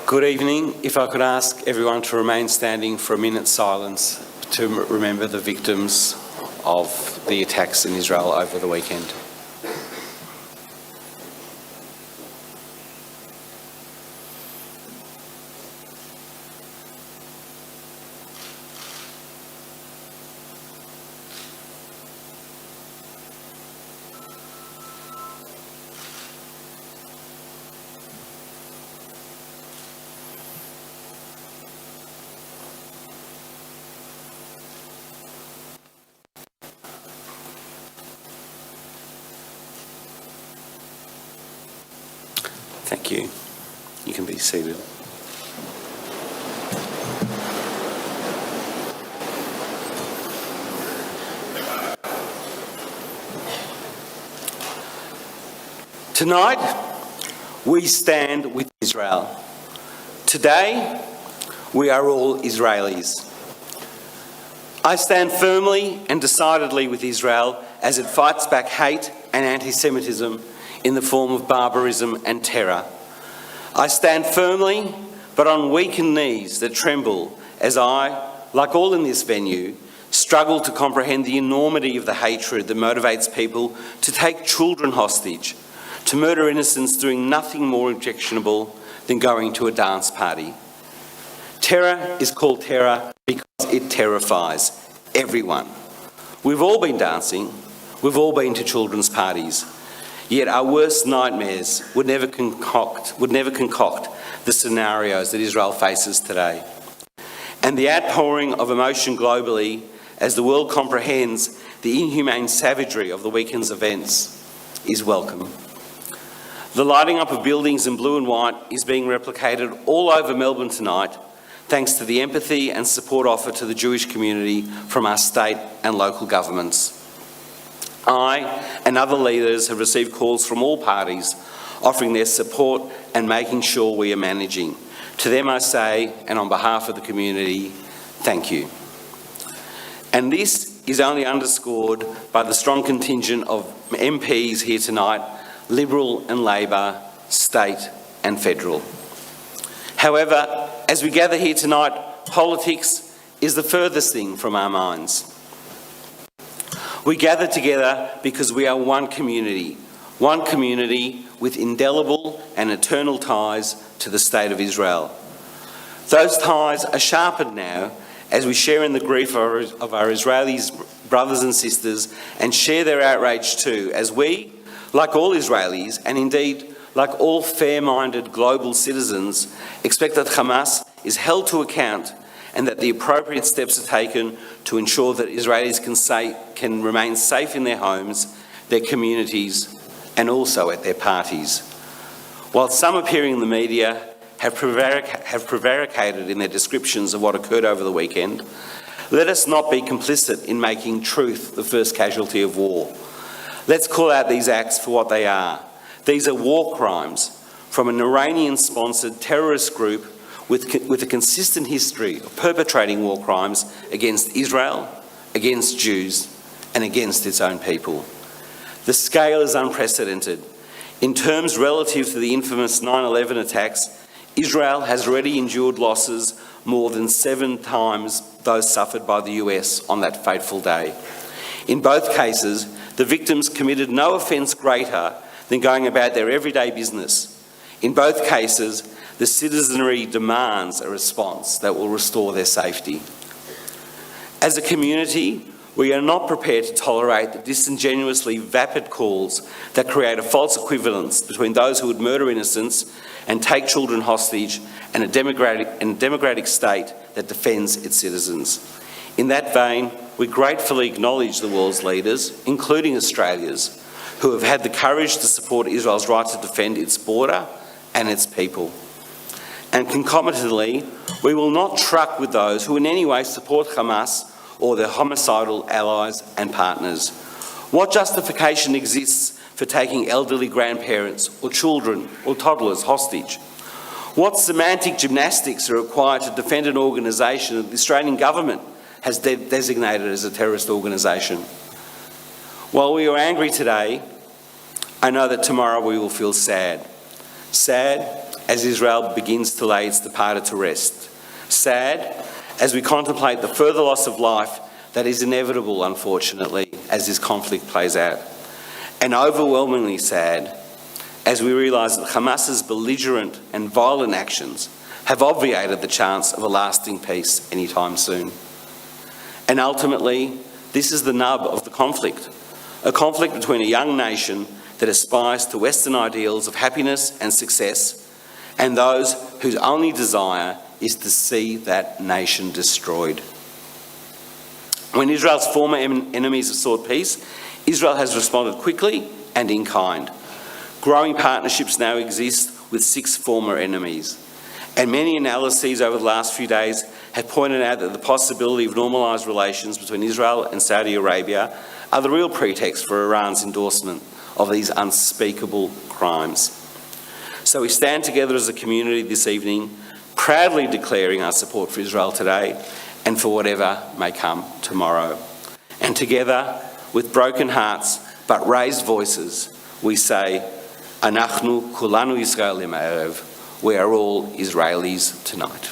Good evening. If I could ask everyone to remain standing for a minute's silence to remember the victims of the attacks in Israel over the weekend. Thank you. You can be seated. Tonight, we stand with Israel. Today, we are all Israelis. I stand firmly and decidedly with Israel as it fights back hate and anti-Semitism in the form of barbarism and terror. I stand firmly, but on weakened knees that tremble as I, like all in this venue, struggle to comprehend the enormity of the hatred that motivates people to take children hostage, to murder innocents doing nothing more objectionable than going to a dance party. Terror is called terror because it terrifies everyone. We've all been dancing, we've all been to children's parties. Yet our worst nightmares would never concoct the scenarios that Israel faces today. And the outpouring of emotion globally as the world comprehends the inhumane savagery of the weekend's events is welcome. The lighting up of buildings in blue and white is being replicated all over Melbourne tonight, thanks to the empathy and support offered to the Jewish community from our state and local governments. I and other leaders have received calls from all parties offering their support and making sure we are managing. To them I say, and on behalf of the community, thank you. And this is only underscored by the strong contingent of MPs here tonight, Liberal and Labor, state and federal. However, as we gather here tonight, politics is the furthest thing from our minds. We gather together because we are one community with indelible and eternal ties to the State of Israel. Those ties are sharpened now as we share in the grief of our Israeli brothers and sisters and share their outrage too, as we, like all Israelis, and indeed like all fair-minded global citizens, expect that Hamas is held to account and that the appropriate steps are taken to ensure that Israelis can remain safe in their homes, their communities, and also at their parties. While some appearing in the media have prevaricated in their descriptions of what occurred over the weekend, let us not be complicit in making truth the first casualty of war. Let's call out these acts for what they are. These are war crimes from an Iranian-sponsored terrorist group with a consistent history of perpetrating war crimes against Israel, against Jews, and against its own people. The scale is unprecedented. In terms relative to the infamous 9/11 attacks, Israel has already endured losses more than 7 times those suffered by the US on that fateful day. In both cases, the victims committed no offence greater than going about their everyday business. In both cases, the citizenry demands a response that will restore their safety. As a community, we are not prepared to tolerate the disingenuously vapid calls that create a false equivalence between those who would murder innocents and take children hostage and a democratic state that defends its citizens. In that vein, we gratefully acknowledge the world's leaders, including Australia's, who have had the courage to support Israel's right to defend its border and its people. And concomitantly, we will not truck with those who in any way support Hamas or their homicidal allies and partners. What justification exists for taking elderly grandparents or children or toddlers hostage? What semantic gymnastics are required to defend an organisation that the Australian government has designated as a terrorist organisation? While we are angry today, I know that tomorrow we will feel sad. Sad as Israel begins to lay its departed to rest. Sad as we contemplate the further loss of life that is inevitable, unfortunately, as this conflict plays out. And overwhelmingly sad as we realise that Hamas's belligerent and violent actions have obviated the chance of a lasting peace anytime soon. And ultimately, this is the nub of the conflict, a conflict between a young nation that aspires to Western ideals of happiness and success, and those whose only desire is to see that nation destroyed. When Israel's former enemies have sought peace, Israel has responded quickly and in kind. Growing partnerships now exist with 6 former enemies. And many analyses over the last few days have pointed out that the possibility of normalised relations between Israel and Saudi Arabia are the real pretext for Iran's endorsement of these unspeakable crimes. So we stand together as a community this evening, proudly declaring our support for Israel today and for whatever may come tomorrow. And together, with broken hearts but raised voices, we say, Anachnu kulanu Israelim ha'erev. We are all Israelis tonight.